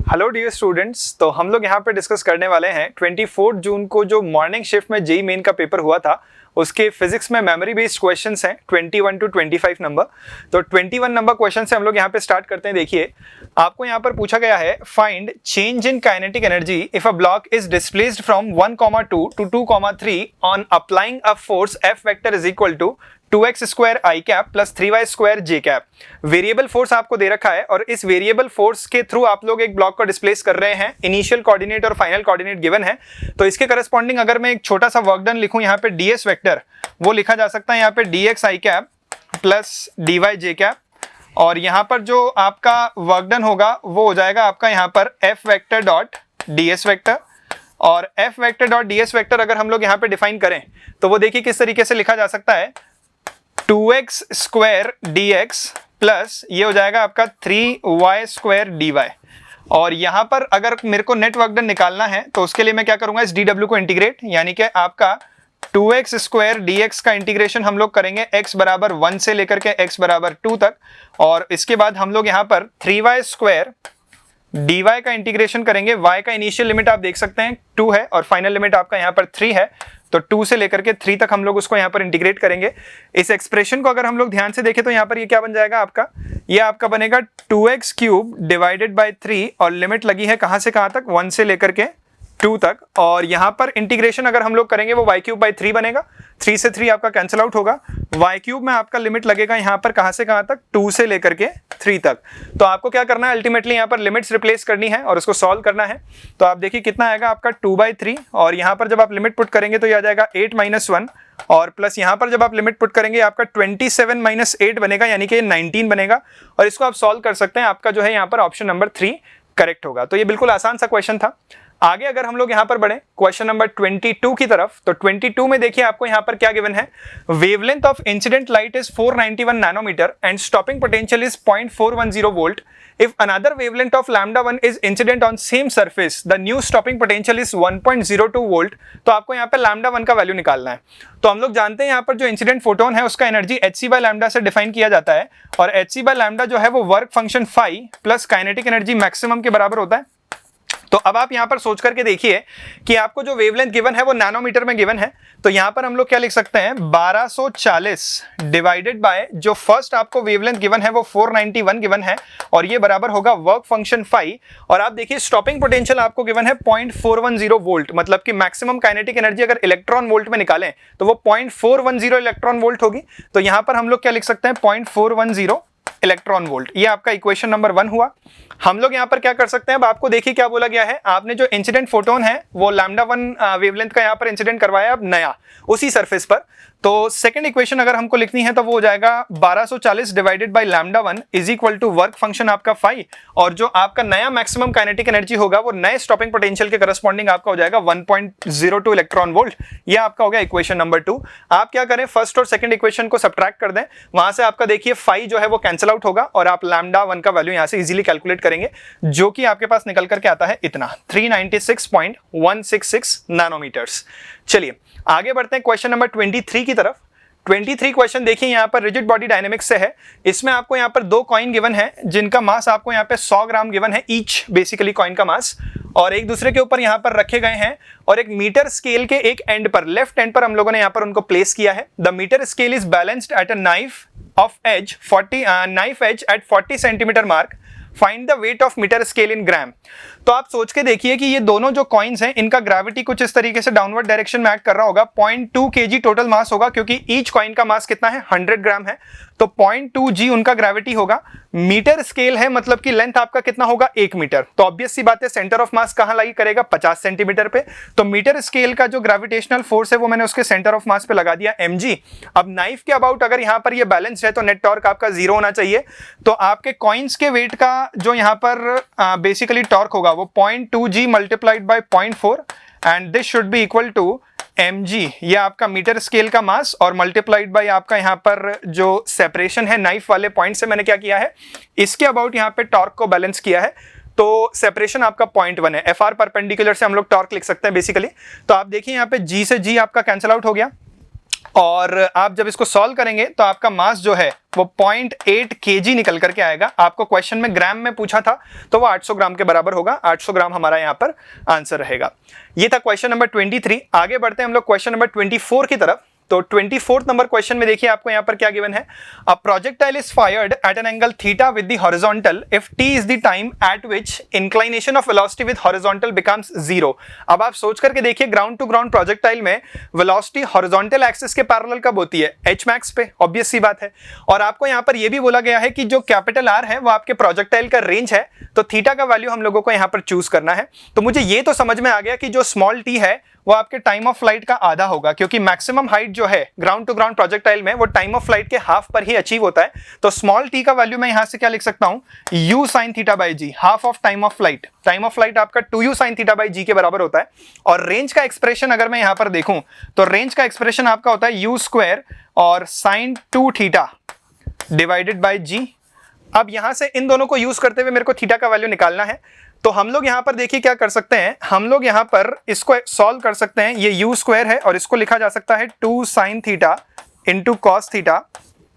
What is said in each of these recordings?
Hello dear students, तो हम लोग यहाँ पे डिस्कस करने वाले हैं 24 जून को जो मॉर्निंग शिफ्ट में जेईई मेन का पेपर हुआ था उसके फिजिक्स में मेमोरी बेस्ड क्वेश्चंस हैं 21 टू 25 नंबर। तो 21 नंबर क्वेश्चन से हम लोग यहाँ पे स्टार्ट करते हैं। देखिए, आपको यहाँ पर पूछा गया है find change in kinetic energy if a block is displaced from 1,2 to 2,3 on applying a force F vector is equal to 2x square i cap plus 3y square j cap. Variable force आपको दे रखा है और इस variable force के through आप लोग एक ब्लॉक को डिस्प्लेस कर रहे हैं। इनिशियल कोऑर्डिनेट और फाइनल कोऑर्डिनेट गिवन है, तो इसके करस्पॉन्डिंग अगर मैं एक छोटा सा वर्क डन लिखूं यहाँ पे ds वेक्टर, वो लिखा जा सकता है यहाँ पे dx आई कैप प्लस dy जे कैप, और यहाँ पर जो आपका वर्क डन होगा वो हो जाएगा आपका यहाँ पर f vector dot ds vector. और f vector dot ds vector अगर हम लोग यहाँ पे डिफाइन करें तो वो देखिए किस तरीके से लिखा जा सकता है, 2x स्क्वायर dx प्लस ये हो जाएगा आपका 3y स्क्वायर dy। और यहाँ पर अगर मेरे को नेट वर्क डन निकालना है तो उसके लिए मैं क्या करूंगा, इस dw को इंटीग्रेट, यानी कि आपका 2x स्क्वायर dx का इंटीग्रेशन हम लोग करेंगे x बराबर 1 से लेकर के x बराबर 2 तक, और इसके बाद हम लोग यहाँ पर 3y स्क्वायर dy का इंटीग्रेशन करेंगे। y का इनिशियल लिमिट आप देख सकते हैं 2 है और फाइनल लिमिट आपका यहाँ पर 3 है, तो 2 से लेकर के 3 तक हम लोग उसको यहाँ पर इंटीग्रेट करेंगे। इस एक्सप्रेशन को अगर हम लोग ध्यान से देखें तो यहाँ पर ये क्या बन जाएगा आपका, ये आपका बनेगा 2x क्यूब डिवाइडेड बाय 3, और लिमिट लगी है कहाँ से कहाँ तक, 1 से लेकर के 2 तक। और यहाँ पर इंटीग्रेशन अगर हम लोग करेंगे वो y क्यूब बाई 3 बनेगा, 3 से 3 आपका कैंसिल आउट होगा। y क्यूब में आपका लिमिट लगेगा यहाँ पर कहाँ से कहाँ तक, 2 से लेकर के 3 तक। तो आपको क्या करना है, अल्टीमेटली यहाँ पर लिमिट्स रिप्लेस करनी है और उसको सॉल्व करना है। तो आप देखिए कितना आएगा आपका 2/3, और यहाँ पर जब आप लिमिट पुट करेंगे तो ये आ जाएगा 8 - 1, और प्लस यहाँ पर जब आप लिमिट पुट करेंगे आपका 27 - 8 बनेगा, यानी कि 19 बनेगा। और इसको आप सॉल्व कर सकते हैं, आपका जो है यहाँ पर ऑप्शन नंबर 3 करेक्ट होगा। तो ये बिल्कुल आसान सा क्वेश्चन था। आगे अगर हम लोग यहाँ पर बढ़े क्वेश्चन नंबर 22 की तरफ, तो 22 में देखिए आपको यहाँ पर क्या गिवन है, wavelength of incident light is 491 nanometre and stopping potential is 0.410 volt. If another wavelength of λ1 is incident on same surface, the new stopping potential is 1.02 volt. तो आपको यहाँ पर λ1 का वैल्यू निकालना है। तो हम लोग जानते हैं यहाँ पर जो इंसिडेंट फोटोन है उसका एनर्जी hc/λ से डिफाइन किया जाता है, और hc/λ जो है वो work function phi plus kinetic energy maximum के बराबर होता है। तो अब आप यहां पर सोच करके देखिए कि आपको जो वेवलेंथ गिवन है वो नैनोमीटर में गिवन है, तो यहां पर हम लोग क्या लिख सकते हैं, 1240 डिवाइडेड बाय जो फर्स्ट आपको वेवलेंथ गिवन है वो 491 गिवन है, और ये बराबर होगा वर्क फंक्शन फाई। और आप देखिए स्टॉपिंग पोटेंशियल आपको गिवन है 0.410 वोल्ट, मतलब कि मैक्सिमम काइनेटिक एनर्जी अगर इलेक्ट्रॉन वोल्ट में निकालें तो वो 0.410 इलेक्ट्रॉन वोल्ट होगी। तो यहां पर हम लोग क्या लिख सकते हैं, 0.410 इलेक्ट्रॉन वोल्ट। ये आपका इक्वेशन नंबर 1 हुआ। हम लोग यहाँ पर क्या कर सकते हैं, अब आपको देखिए क्या बोला गया है, आपने जो इंसिडेंट फोटोन है वो λ1 वेवलेंथ का यहाँ पर इंसिडेंट करवाया अब नया उसी सरफेस पर। तो सेकंड इक्वेशन अगर हमको लिखनी है तो वो हो जाएगा 1240 divided by λ1 is equal to work function आपका फाई, और जो आपका नया मैक्सिमम काइनेटिक एनर्जी होगा वो नए स्टॉपिंग पोटेंशियल के करस्पॉन्डिंग आपका हो जाएगा 1.02 इलेक्ट्रॉन वोल्ट। ये आपका हो गया इक्वेशन नंबर 2। आप क्या करें, फर्स्ट और सेकंड इक्वेशन को सब्ट्रैक्ट कर दें, वहां से आपका देखिए फाई जो है वो कैंसिल आउट होगा और आप λ1 का वैल्यू यहां से इजीली कैलकुलेट करेंगे, जो कि आपके पास निकल करके आता है इतना 396.166 नैनोमीटर्स। चलिए आगे बढ़ते हैं क्वेश्चन नंबर 23 की तरफ। 23 क्वेश्चन देखिए यहाँ पर रिजिड बॉडी डायनेमिक्स से है। इसमें आपको यहाँ पर 2 कॉइन गिवन है जिनका मास आपको यहाँ पे 100 ग्राम गिवन है ईच, बेसिकली कॉइन का मास, और एक दूसरे के ऊपर यहाँ पर रखे गए हैं, और एक मीटर स्केल के एक एंड पर, लेफ्ट एंड पर हम लोगों ने यहाँ पर उनको प्लेस किया है। The metre scale is balanced at a knife edge at 40 centimetre mark. Find the weight of metre scale in gram. तो आप सोच के देखिए कि ये दोनों जो कॉइन्स हैं इनका ग्रेविटी कुछ इस तरीके से डाउनवर्ड डायरेक्शन में एक्ट कर रहा होगा। 0.2 kg टोटल मास होगा, क्योंकि ईच कॉइन का मास कितना है, 100 ग्राम है, तो 0.2 g उनका ग्रेविटी होगा। मीटर स्केल है, मतलब कि लेंथ आपका कितना होगा, 1 मीटर। तो ऑब्वियस सी बात है सेंटर ऑफ मास कहां लाई करेगा, 50 सेंटीमीटर पे। तो मीटर स्केल का जो ग्रेविटेशनल फोर्स है वो मैंने उसके सेंटर ऑफ मास पे लगा दिया mg। अब नाइफ के अबाउट अगर यहां पर ये बैलेंस है तो नेट टॉर्क आपका 0 होना चाहिए। तो आपके कॉइन्स के वेट का जो यहां पर बेसिकली टॉर्क होगा वो 0.2 g multiplied by 0.4, and this should be equal to mg, ये आपका मीटर स्केल का मास, और मल्टीप्लाइड बाय आपका यहाँ पर जो सेपरेशन है नाइफ वाले पॉइंट से मैंने क्या किया है, इसके अबाउट यहाँ पे टॉर्क को बैलेंस किया है। तो सेपरेशन आपका 0.1 है, एफ आर परपेंडिकुलर से हम लोग टॉर्क लिख सकते हैं बेसिकली। तो आप देखिए यहाँ पे g से g आपका कैंसिल आउट हो गया, और आप जब इसको सॉल्व करेंगे तो आपका मास जो है वो 0.8 kg निकल करके आएगा। आपको क्वेश्चन में ग्राम में पूछा था तो वो 800 ग्राम के बराबर होगा। 800 ग्राम हमारा यहाँ पर आंसर रहेगा। ये था क्वेश्चन नंबर 23। आगे बढ़ते हैं हम लोग क्वेश्चन नंबर 24 की तरफ। तो 24th नंबर क्वेश्चन में देखिए आपको यहाँ पर क्या गिवन है। A projectile is fired eight an angle theta with the horizontal if T is the time eight which inclination of velocity with horizontal becomes 0। अब आप सोच करके देखिए, ग्राउंड टू ग्राउंड प्रोजेक्टाइल में वेलोसिटी हॉरिजॉन्टल एक्सिस के parallel कब होती है? एच मैक्स पे, ऑब्वियस सी बात है। और आपको यहाँ पर यह भी बोला गया है कि जो कैपिटल आर है वो आपके प्रोजेक्टाइल का रेंज है, तो थीटा का वैल्यू हम लोगों को यहाँ पर चूज करना है। तो मुझे ये तो समझ में आ गया कि जो स्मॉल टी है वो आपके टाइम ऑफ फ्लाइट का आधा होगा, क्योंकि मैक्सिमम हाइट जो है ग्राउंड टू ग्राउंड प्रोजेक्टाइल में वो टाइम ऑफ फ्लाइट के हाफ पर ही अचीव होता है। तो स्मॉल टी का वैल्यू मैं यहां से क्या लिख सकता हूं, u sin theta by g, half of time of flight. Time of flight आपका 2u sin थीटा बाई जी के बराबर होता है। और रेंज का एक्सप्रेशन अगर मैं यहां पर देखूं तो रेंज का एक्सप्रेशन आपका होता है u स्क्वायर और sin 2 थीटा डिवाइडेड बाई जी। अब यहां से इन दोनों को यूज करते हुए मेरे को थीटा का वैल्यू निकालना है। तो हम लोग यहां पर देखिए क्या कर सकते हैं, हम लोग यहां पर इसको सॉल्व कर सकते हैं। ये u स्क्वायर है और इसको लिखा जा सकता है 2 sin theta into cos theta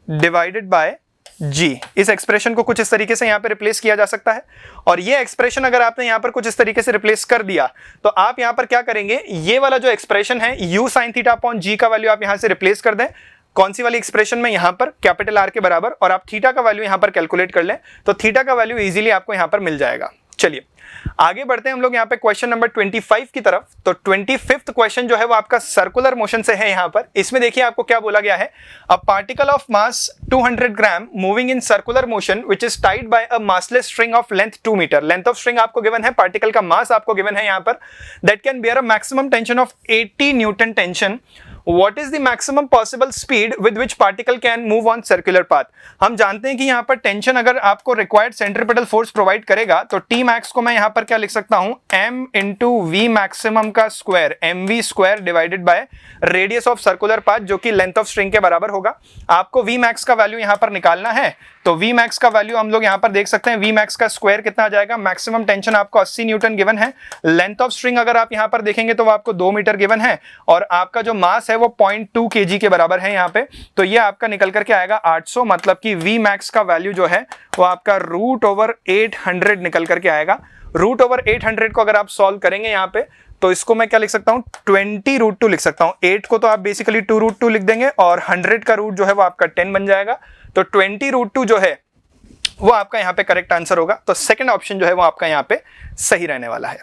divided by g. इस एक्सप्रेशन को कुछ इस तरीके से यहां पे रिप्लेस किया जा सकता है। और ये एक्सप्रेशन अगर आपने यहां पर कुछ इस तरीके से रिप्लेस कर दिया तो आप यहां पर क्या करेंगे, ये वाला जो एक्सप्रेशन है u sin थीटा अपॉन जी का वैल्यू आप यहां से रिप्लेस कर दें। कौन सी वाली एक्सप्रेशन में, यहां पर कैपिटल आर के बराबर, और आप थीटा का वैल्यू यहां पर कैलकुलेट कर लें तो थीटा का वैल्यू इजीली आपको यहां पर मिल जाएगा। चलिए आगे बढ़ते हैं हम लोग यहाँ पे क्वेश्चन नंबर 25 की तरफ। तो 25th क्वेश्चन जो है वो आपका सर्कुलर मोशन से है। यहाँ पर इसमें देखिए आपको क्या बोला गया है, a particle of mass 200 gram moving in circular motion which is tied by a massless string of length 2 metre. Length of string आपको गिवन है, पार्टिकल का मास आपको गिवन है यहाँ पर, that can bear a maximum tension of 80 newton tension. What is the maximum possible speed with which particle can move on circular path? हम जानते हैं कि यहाँ पर टेंशन अगर आपको रिक्वायर्ड सेंट्रीपिटल फोर्स प्रोवाइड करेगा तो टी मैक्स को मैं यहाँ पर क्या लिख सकता हूँ, m इंटू वी मैक्सिमम का square, m v square divided by radius of circular path जो कि लेंथ ऑफ स्ट्रिंग के बराबर होगा। आपको वी मैक्स का वैल्यू यहाँ पर निकालना है तो वी मैक्स का वैल्यू हम लोग यहाँ पर देख सकते हैं, वी मैक्स का स्क्वायर कितना आ जाएगा, मैक्सिमम टेंशन आपको 80 न्यूटन गिवन है। लेंथ ऑफ स्ट्रिंग अगर आप यहाँ पर देखेंगे तो वो आपको 2 मीटर गिवन है और आपका जो मास है वो 0.2 kg के बराबर है यहाँ पे। तो ये आपका निकल करके आएगा 800, मतलब कि वी मैक्स का वैल्यू जो है वो आपका √800 निकल करके आएगा। √800 को अगर आप सॉल्व करेंगे यहाँ पे तो इसको मैं क्या लिख सकता हूँ, 20√2 लिख सकता हूँ। 8 को तो आप बेसिकली 2√2 लिख देंगे और 100 का रूट जो है वो आपका 10 बन जाएगा। तो 20√2 जो है वो आपका यहाँ पे करेक्ट आंसर होगा। तो सेकंड ऑप्शन जो है वो आपका यहाँ पे सही रहने वाला है।